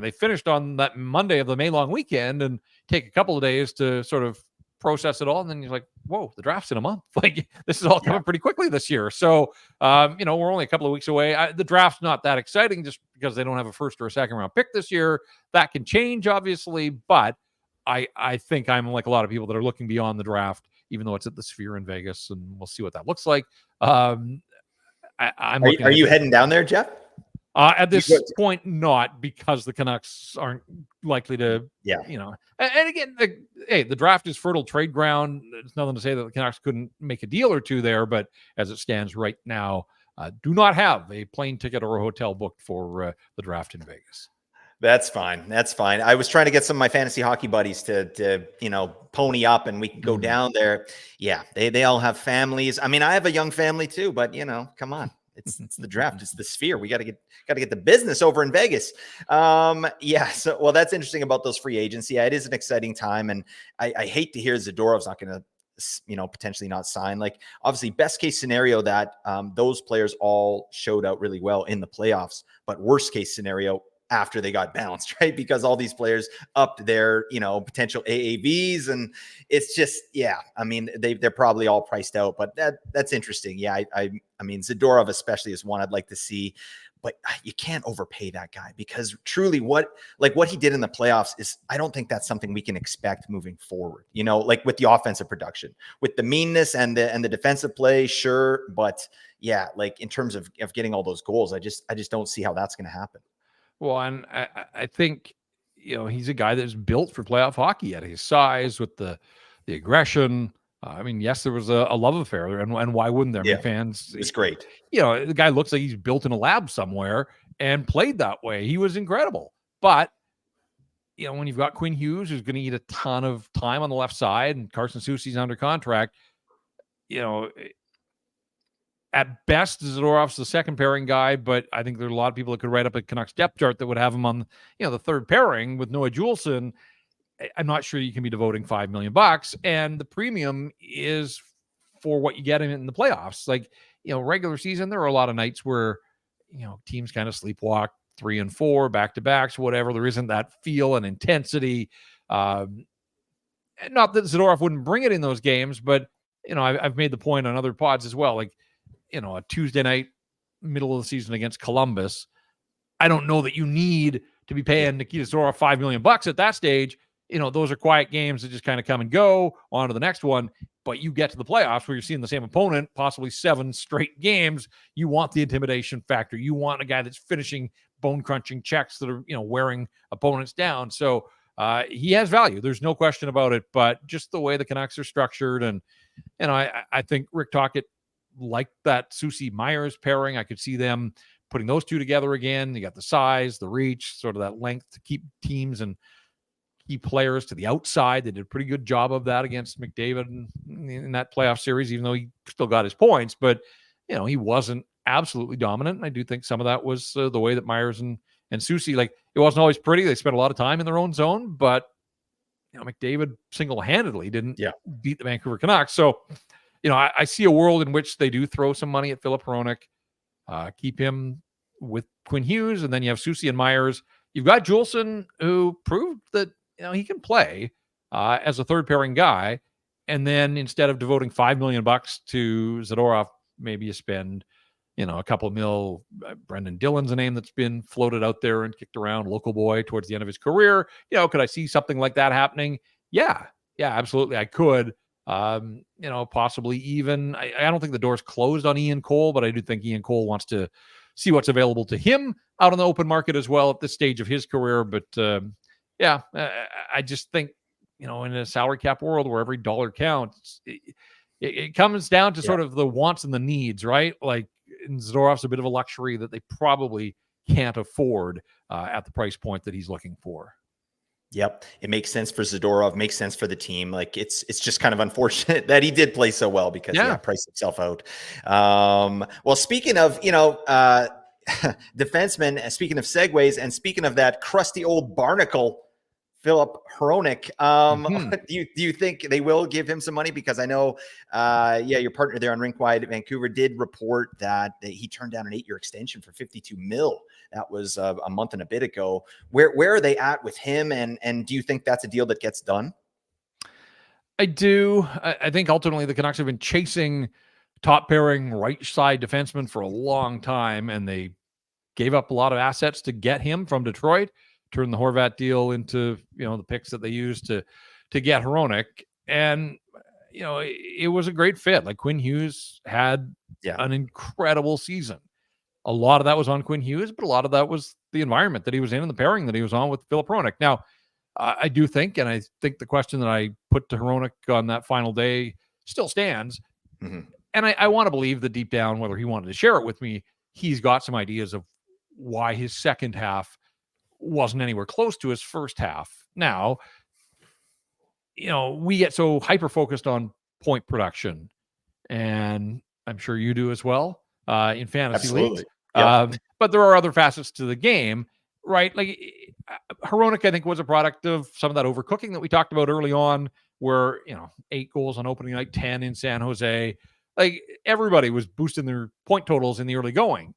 they finished on that Monday of the May long weekend and take a couple of days to sort of process it all. And then you're like, whoa, the draft's in a month. Like, this is all coming pretty quickly this year. So, we're only a couple of weeks away. The draft's not that exciting just because they don't have a first or a second round pick this year. That can change, obviously, but I think I'm like a lot of people that are looking beyond the draft, even though it's at the Sphere in Vegas, and we'll see what that looks like. Are you heading down there, Jeff? At this point, not, because the Canucks aren't likely to, And again, the draft is fertile trade ground. It's nothing to say that the Canucks couldn't make a deal or two there, but as it stands right now, do not have a plane ticket or a hotel booked for the draft in Vegas. That's fine. I was trying to get some of my fantasy hockey buddies to pony up, and we can go down there. Yeah, they all have families. I mean, I have a young family too, but come on. It's the draft. It's the Sphere. We got to get the business over in Vegas. So, well, that's interesting about those free agents. Yeah, it is an exciting time. And I hate to hear Zadorov's not going to, potentially not sign. Like, obviously, best case scenario that those players all showed out really well in the playoffs, but worst case scenario after they got bounced, right? Because all these players upped their, potential AAVs, and it's just, I mean, they're probably all priced out, but that's interesting. Yeah. I mean, Zadorov especially is one I'd like to see, but you can't overpay that guy, because truly what he did in the playoffs is, I don't think that's something we can expect moving forward, like with the offensive production, with the meanness and the defensive play. Sure. But yeah, like in terms of getting all those goals, I just don't see how that's going to happen. Well, and I think, he's a guy that's built for playoff hockey at his size, with the aggression. I mean, yes, there was a love affair there, and why wouldn't there? I mean, fans, it's great. The guy looks like he's built in a lab somewhere and played that way. He was incredible. But, when you've got Quinn Hughes, who's going to eat a ton of time on the left side, and Carson Soucy's under contract, at best, Zadorov's the second pairing guy, but I think there are a lot of people that could write up a Canucks depth chart that would have him on, the third pairing with Noah Juulsen. I'm not sure you can be devoting $5 million, and the premium is for what you get in the playoffs. Like, regular season, there are a lot of nights where, teams kind of sleepwalk 3 and 4 back-to-backs, whatever. There isn't that feel and intensity. Not that Zadorov wouldn't bring it in those games, but, I've made the point on other pods as well. Like, a Tuesday night, middle of the season against Columbus, I don't know that you need to be paying Nikita Zadorov $5 million at that stage. Those are quiet games that just kind of come and go on to the next one. But you get to the playoffs where you're seeing the same opponent, possibly 7 straight games. You want the intimidation factor. You want a guy that's finishing bone-crunching checks that are, wearing opponents down. So he has value. There's no question about it. But just the way the Canucks are structured, and I think Rick Tocchet like that Soucy-Myers pairing. I could see them putting those two together again. You got the size, the reach, sort of that length to keep teams and key players to the outside. They did a pretty good job of that against McDavid in that playoff series, even though he still got his points. But, he wasn't absolutely dominant. And I do think some of that was the way that Myers and Soucy, like, it wasn't always pretty. They spent a lot of time in their own zone, but, McDavid single-handedly didn't beat the Vancouver Canucks. So, I see a world in which they do throw some money at Filip Hronek, keep him with Quinn Hughes, and then you have Soucy and Myers. You've got Juleson, who proved that he can play as a third pairing guy, and then instead of devoting $5 million to Zadorov, maybe you spend a couple of mil. Brendan Dillon's a name that's been floated out there and kicked around, local boy towards the end of his career. Could I see something like that happening? Yeah, absolutely, I could. Possibly even. I don't think the door's closed on Ian Cole, but I do think Ian Cole wants to see what's available to him out on the open market as well at this stage of his career. But I just think, in a salary cap world where every dollar counts, it comes down to sort of the wants and the needs, right? Like, Zadorov's a bit of a luxury that they probably can't afford at the price point that he's looking for. Yep. It makes sense for Zadorov, makes sense for the team. Like, it's just kind of unfortunate that he did play so well because priced himself out. Well, speaking of, defensemen, speaking of segues, and speaking of that crusty old barnacle, Filip Hronek, do you think they will give him some money? Because I know, your partner there on Rinkwide Vancouver did report that he turned down an 8-year extension for $52 million. That was a month and a bit ago. Where are they at with him? And do you think that's a deal that gets done? I do. I think ultimately the Canucks have been chasing top pairing right side defensemen for a long time, and they gave up a lot of assets to get him from Detroit. Turned the Horvat deal into, the picks that they used to get Hronek. And, it was a great fit. Like, Quinn Hughes had an incredible season. A lot of that was on Quinn Hughes, but a lot of that was the environment that he was in and the pairing that he was on with Filip Hronek. Now, I do think, and I think the question that I put to Hronek on that final day still stands. Mm-hmm. And I want to believe that deep down, whether he wanted to share it with me, he's got some ideas of why his second half wasn't anywhere close to his first half. Now, we get so hyper-focused on point production, and I'm sure you do as well in fantasy leagues. But there are other facets to the game, right? Like, Hronek, I think, was a product of some of that overcooking that we talked about early on, where, 8 goals on opening night, 10 in San Jose. Like, everybody was boosting their point totals in the early going.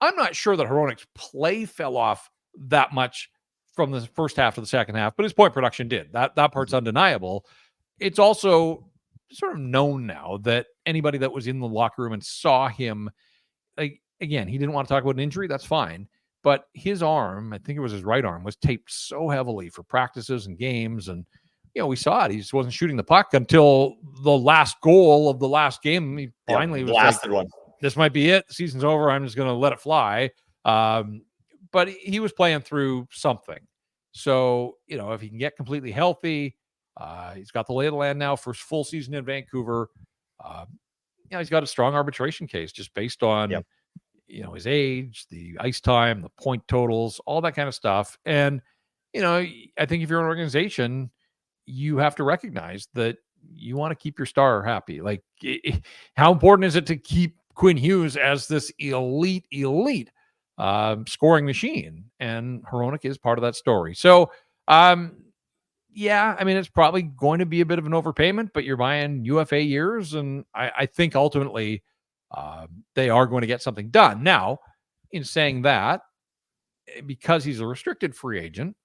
I'm not sure that Hronek's play fell off that much from the first half to the second half, but his point production did. That part's undeniable. It's also sort of known now that anybody that was in the locker room and saw him, like, again, he didn't want to talk about an injury. That's fine. But his arm, I think it was his right arm, was taped so heavily for practices and games. And, we saw it. He just wasn't shooting the puck until the last goal of the last game. He finally was blasted like, this might be it. The season's over. I'm just going to let it fly. But he was playing through something. So, if he can get completely healthy, he's got the lay of the land now for his full season in Vancouver. He's got a strong arbitration case just based on, his age, the ice time, the point totals, all that kind of stuff. And, I think if you're an organization, you have to recognize that you want to keep your star happy. Like, how important is it to keep Quinn Hughes as this elite scoring machine? And Hronek is part of that story. So, it's probably going to be a bit of an overpayment, but you're buying UFA years. And I think ultimately they are going to get something done. Now, in saying that, because he's a restricted free agent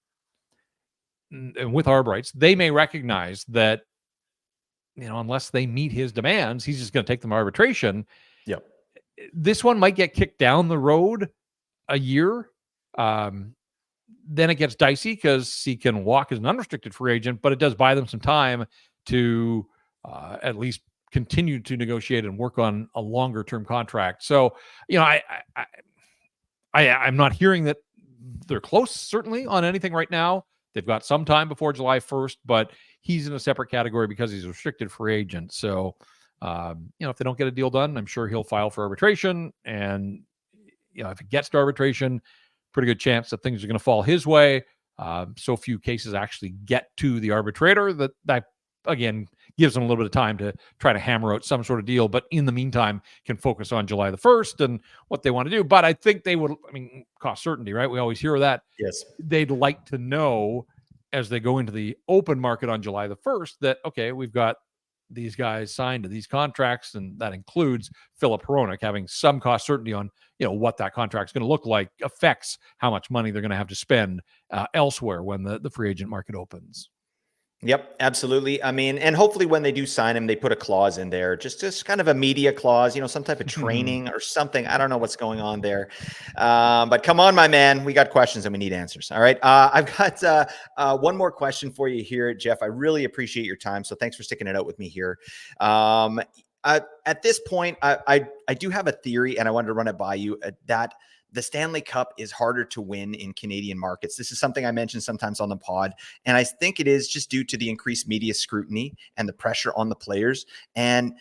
and with arb rights, they may recognize that, unless they meet his demands, he's just going to take them to arbitration. Yep. This one might get kicked down the road a year. Then it gets dicey because he can walk as an unrestricted free agent, but it does buy them some time to at least continue to negotiate and work on a longer term contract. So, I'm not hearing that they're close, certainly, on anything right now. They've got some time before July 1st, but he's in a separate category because he's a restricted free agent. So, if they don't get a deal done, I'm sure he'll file for arbitration. And, if it gets to arbitration, pretty good chance that things are going to fall his way. so few cases actually get to the arbitrator that again gives them a little bit of time to try to hammer out some sort of deal, but in the meantime can focus on July the 1st and what they want to do. But I think they would, I mean, cost certainty, right? We always hear that. Yes. They'd like to know as they go into the open market on July the 1st that, okay, we've got these guys signed to these contracts, and that includes Philip Hronek having some cost certainty on, what that contract's going to look like, affects how much money they're going to have to spend elsewhere when the free agent market opens. Yep, absolutely. I mean, and hopefully when they do sign him, they put a clause in there, just kind of a media clause, some type of training or something. I don't know what's going on there. But come on, my man, we got questions and we need answers. All right. I've got one more question for you here, Jeff. I really appreciate your time. So thanks for sticking it out with me here. At this point, I do have a theory, and I wanted to run it by you, that the Stanley Cup is harder to win in Canadian markets. This is something I mentioned sometimes on the pod, and I think it is just due to the increased media scrutiny and the pressure on the players. And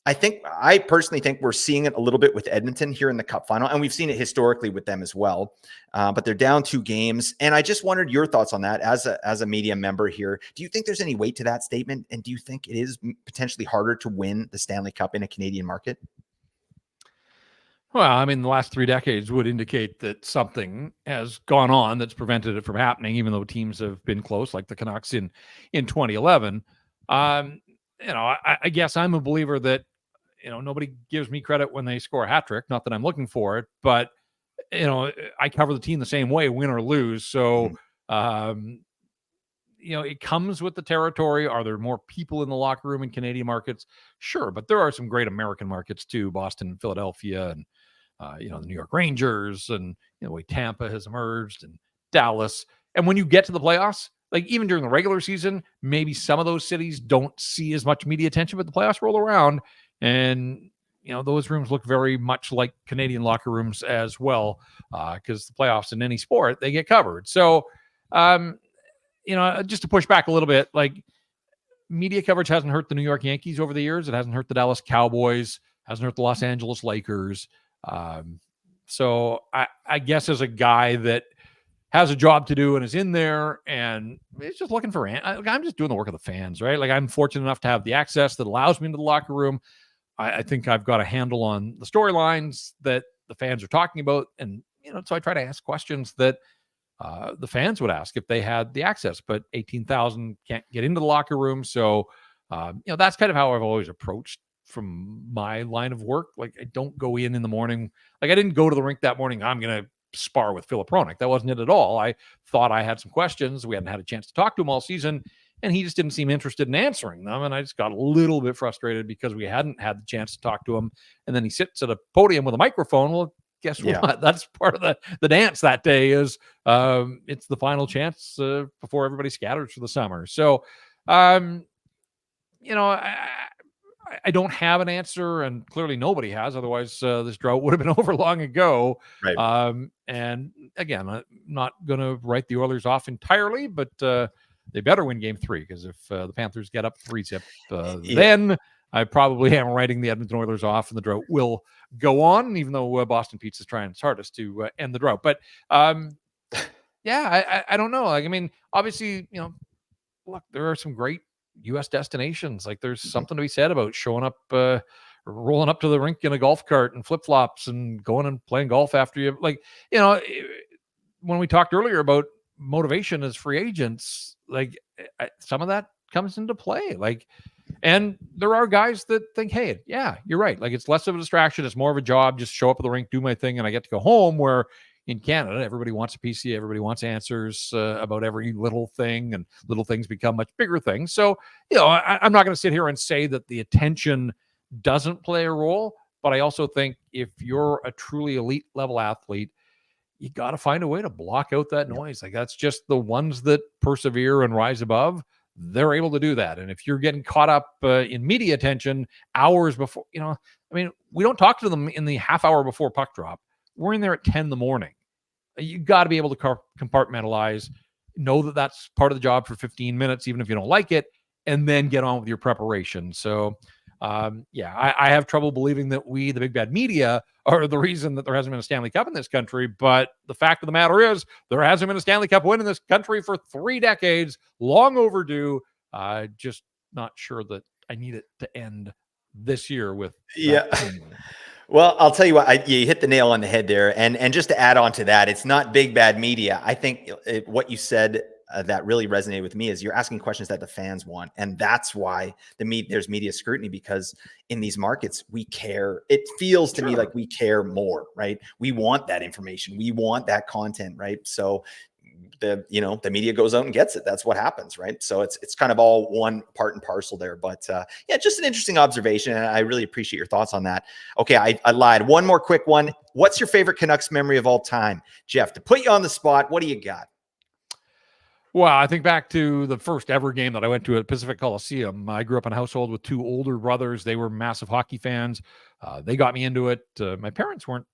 I personally think we're seeing it a little bit with Edmonton here in the Cup final, and we've seen it historically with them as well. But they're down 2 games, and I just wondered your thoughts on that as a media member here. Do you think there's any weight to that statement, and do you think it is potentially harder to win the Stanley Cup in a Canadian market? Well, I mean, the last 3 decades would indicate that something has gone on that's prevented it from happening, even though teams have been close, like the Canucks in 2011. I guess I'm a believer that, nobody gives me credit when they score a hat trick. Not that I'm looking for it, but, I cover the team the same way, win or lose. So, it comes with the territory. Are there more people in the locker room in Canadian markets? Sure. But there are some great American markets too, Boston and Philadelphia, and the New York Rangers, and the way Tampa has emerged, and Dallas. And when you get to the playoffs, like even during the regular season, maybe some of those cities don't see as much media attention, but the playoffs roll around, and those rooms look very much like Canadian locker rooms as well, because the playoffs in any sport, they get covered. So, just to push back a little bit, like, media coverage hasn't hurt the New York Yankees over the years. It hasn't hurt the Dallas Cowboys, hasn't hurt the Los Angeles Lakers. So I guess as a guy that has a job to do and is in there and is just looking for, I'm just doing the work of the fans, right? Like, I'm fortunate enough to have the access that allows me into the locker room. I think I've got a handle on the storylines that the fans are talking about. And, so I try to ask questions that the fans would ask if they had the access, but 18,000 can't get into the locker room. So, that's kind of how I've always approached from my line of work. Like, I don't go in the morning. Like, I didn't go to the rink that morning, I'm going to spar with Philip Hronek. That wasn't it at all. I thought I had some questions. We hadn't had a chance to talk to him all season, and he just didn't seem interested in answering them. And I just got a little bit frustrated because we hadn't had the chance to talk to him. And then he sits at a podium with a microphone. Well, guess what? That's part of the dance that day. Is it's the final chance before everybody scatters for the summer. So, I don't have an answer, and clearly nobody has. Otherwise, this drought would have been over long ago. Right. And again, I'm not going to write the Oilers off entirely, but they better win Game 3, because if the Panthers get up 3-zip, then I probably am writing the Edmonton Oilers off, and the drought will go on, even though Boston Pizza is trying its hardest to end the drought. But I don't know. Like, I mean, obviously, look, there are some great U.S. destinations. Like, there's something to be said about showing up, rolling up to the rink in a golf cart and flip flops and going and playing golf after you. Like, when we talked earlier about motivation as free agents, like, some of that comes into play. Like, and there are guys that think, hey, yeah, you're right. Like, it's less of a distraction. It's more of a job. Just show up at the rink, do my thing, and I get to go home. Where in Canada, everybody wants a PC. Everybody wants answers about every little thing, and little things become much bigger things. So, I'm not going to sit here and say that the attention doesn't play a role, but I also think if you're a truly elite level athlete, you got to find a way to block out that noise. Like, that's just the ones that persevere and rise above. They're able to do that. And if you're getting caught up in media attention hours before, we don't talk to them in the half hour before puck drop. We're in there at 10 in the morning. You got to be able to compartmentalize, know that that's part of the job for 15 minutes, even if you don't like it, and then get on with your preparation. So I have trouble believing that we, the big bad media, are the reason that there hasn't been a Stanley Cup in this country. But the fact of the matter is, there hasn't been a Stanley Cup win in this country for 3 decades, long overdue. Just not sure that I need it to end this year with that team. Well, I'll tell you what, you hit the nail on the head there. And just to add on to that, it's not big bad media. I think what you said that really resonated with me is you're asking questions that the fans want. And that's why there's media scrutiny, because in these markets, we care. It feels to me like we care more, right? We want that information. We want that content, right? So the media goes out and gets it. That's what happens, right? So it's kind of all one part and parcel there. But yeah, just an interesting observation. And I really appreciate your thoughts on that. Okay, I lied. One more quick one. What's your favorite Canucks memory of all time? Jeff, to put you on the spot, what do you got? Well, I think back to the first ever game that I went to at Pacific Coliseum. I grew up in a household with 2 older brothers. They were massive hockey fans. They got me into it. My parents weren't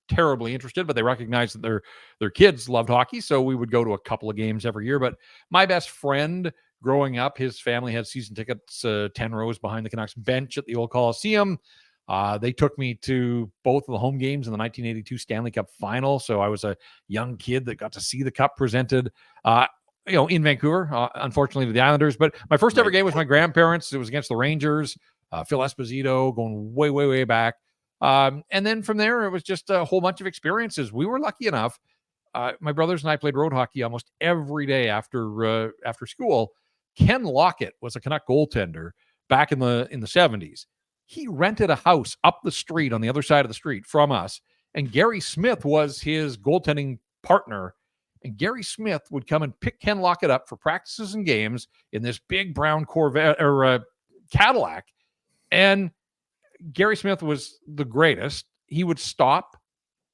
terribly interested, but they recognized that their kids loved hockey, so we would go to a couple of games every year. But my best friend growing up, his family had season tickets 10 rows behind the Canucks bench at the old Coliseum. They took me to both of the home games in the 1982 Stanley Cup final, so I was a young kid that got to see the cup presented in Vancouver, unfortunately to the Islanders. But my first ever game was my grandparents. It was against the Rangers, Phil Esposito, going way, way, way back. And then from there, it was just a whole bunch of experiences. We were lucky enough. My brothers and I played road hockey almost every day after school. Ken Lockett was a Canuck goaltender back in the 70s. He rented a house up the street on the other side of the street from us, and Gary Smith was his goaltending partner. And Gary Smith would come and pick Ken Lockett up for practices and games in this big brown Corvette or Cadillac. And Gary Smith was the greatest. He would stop,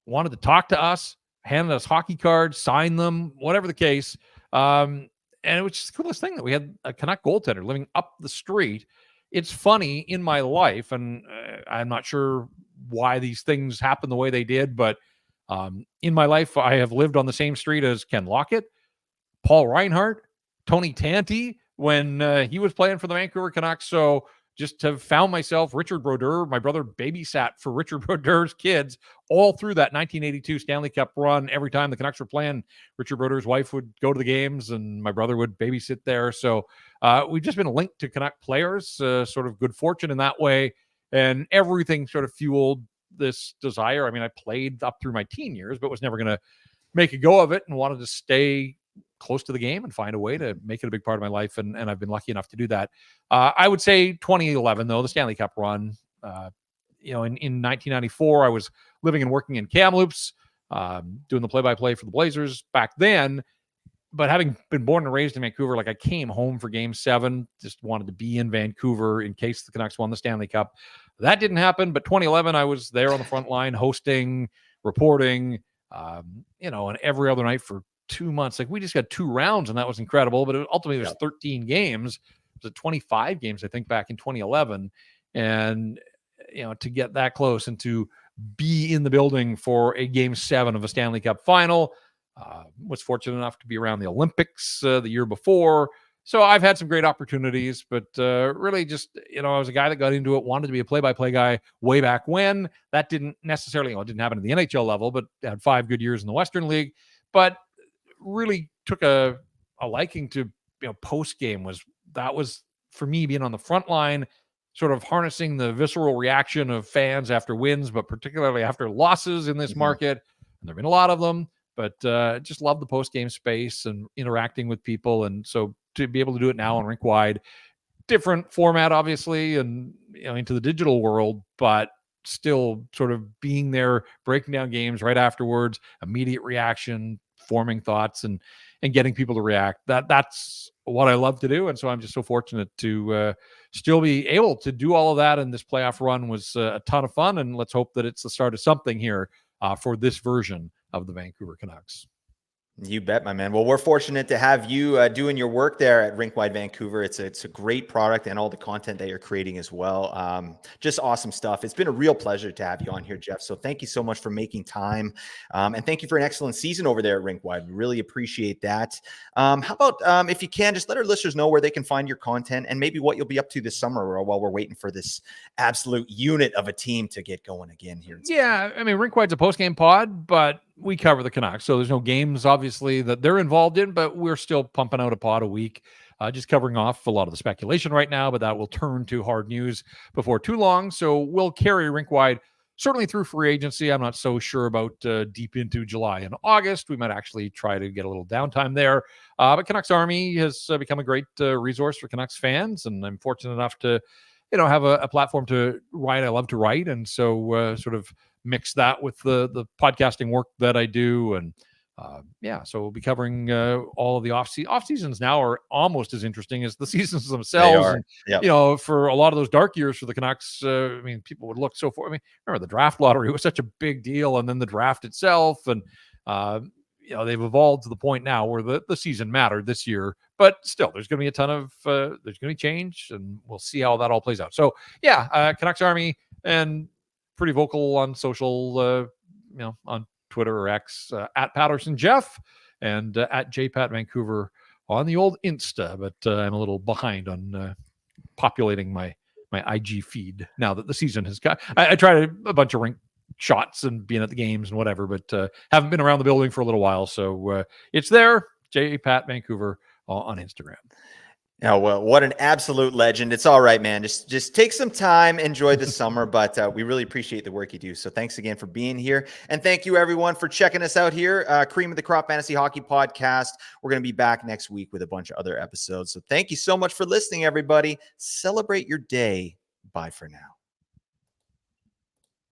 wanted to talk to us, handed us hockey cards, sign them, whatever the case. And it was just the coolest thing that we had a Canuck goaltender living up the street. It's funny in my life, and I'm not sure why these things happen the way they did, but in my life, I have lived on the same street as Ken Lockett, Paul Reinhart, Tony Tanti when he was playing for the Vancouver Canucks. So just have found myself, Richard Brodeur, my brother babysat for Richard Brodeur's kids all through that 1982 Stanley Cup run. Every time the Canucks were playing, Richard Brodeur's wife would go to the games and my brother would babysit there. So we've just been linked to Canuck players, sort of good fortune in that way. And everything sort of fueled this desire. I mean, I played up through my teen years, but was never going to make a go of it and wanted to stay close to the game and find a way to make it a big part of my life. And I've been lucky enough to do that. I would say 2011, though, the Stanley Cup run, in 1994, I was living and working in Kamloops, doing the play-by-play for the Blazers back then. But having been born and raised in Vancouver, like I came home for Game 7, just wanted to be in Vancouver in case the Canucks won the Stanley Cup. That didn't happen, but 2011, I was there on the front line, hosting, reporting, and every other night for 2 months. Like we just got 2 rounds, and that was incredible. But ultimately, there's 13 games. It was 25 games, I think, back in 2011. And, to get that close and to be in the building for a Game 7 of a Stanley Cup final, was fortunate enough to be around the Olympics the year before. So I've had some great opportunities, but really just, I was a guy that got into it, wanted to be a play-by-play guy way back when. That didn't necessarily, it didn't happen at the NHL level, but had 5 good years in the Western League. But really took a liking to, post-game was for me being on the front line, sort of harnessing the visceral reaction of fans after wins, but particularly after losses in this market. And there have been a lot of them. But just love the post-game space and interacting with people. And so to be able to do it now on Rinkwide, different format, obviously, and into the digital world, but still sort of being there, breaking down games right afterwards, immediate reaction, forming thoughts, and getting people to react. That's what I love to do. And so I'm just so fortunate to still be able to do all of that. And this playoff run was a ton of fun. And let's hope that it's the start of something here for this version of the Vancouver Canucks. You bet, my man. Well, we're fortunate to have you doing your work there at Rinkwide Vancouver. It's a great product and all the content that you're creating as well. Just awesome stuff. It's been a real pleasure to have you on here, Jeff. So thank you so much for making time. And thank you for an excellent season over there at Rinkwide. We really appreciate that. How about if you can, just let our listeners know where they can find your content and maybe what you'll be up to this summer while we're waiting for this absolute unit of a team to get going again here. Yeah, I mean, Rinkwide's a post-game pod, but we cover the Canucks. So there's no games, obviously, that they're involved in, but we're still pumping out a pod a week, just covering off a lot of the speculation right now, but that will turn to hard news before too long. So we'll carry Rinkwide certainly through free agency. I'm not so sure about deep into July and August. We might actually try to get a little downtime there. But CanucksArmy has become a great resource for Canucks fans, and I'm fortunate enough to have a platform to write. I love to write. And so sort of mix that with the podcasting work that I do. And so we'll be covering all of the off seasons now are almost as interesting as the seasons themselves. And, Yep. For a lot of those dark years for the Canucks, I mean, people would look so for, I mean, remember the draft lottery was such a big deal, and then the draft itself. And, they've evolved to the point now where the season mattered this year, but still there's going to be a ton of, there's going to be change, and we'll see how that all plays out. So CanucksArmy, and pretty vocal on social, on Twitter or X, at Paterson Jeff, and at JPat Vancouver on the old Insta, but I'm a little behind on populating my IG feed now that the season has got. I tried a bunch of rink shots and being at the games and whatever, but haven't been around the building for a little while. So it's there, JPat Vancouver on Instagram. Oh, well, what an absolute legend. It's all right, man. Just take some time, enjoy the summer, but we really appreciate the work you do. So thanks again for being here. And thank you, everyone, for checking us out here. Cream of the Crop Fantasy Hockey Podcast. We're going to be back next week with a bunch of other episodes. So thank you so much for listening, everybody. Celebrate your day. Bye for now.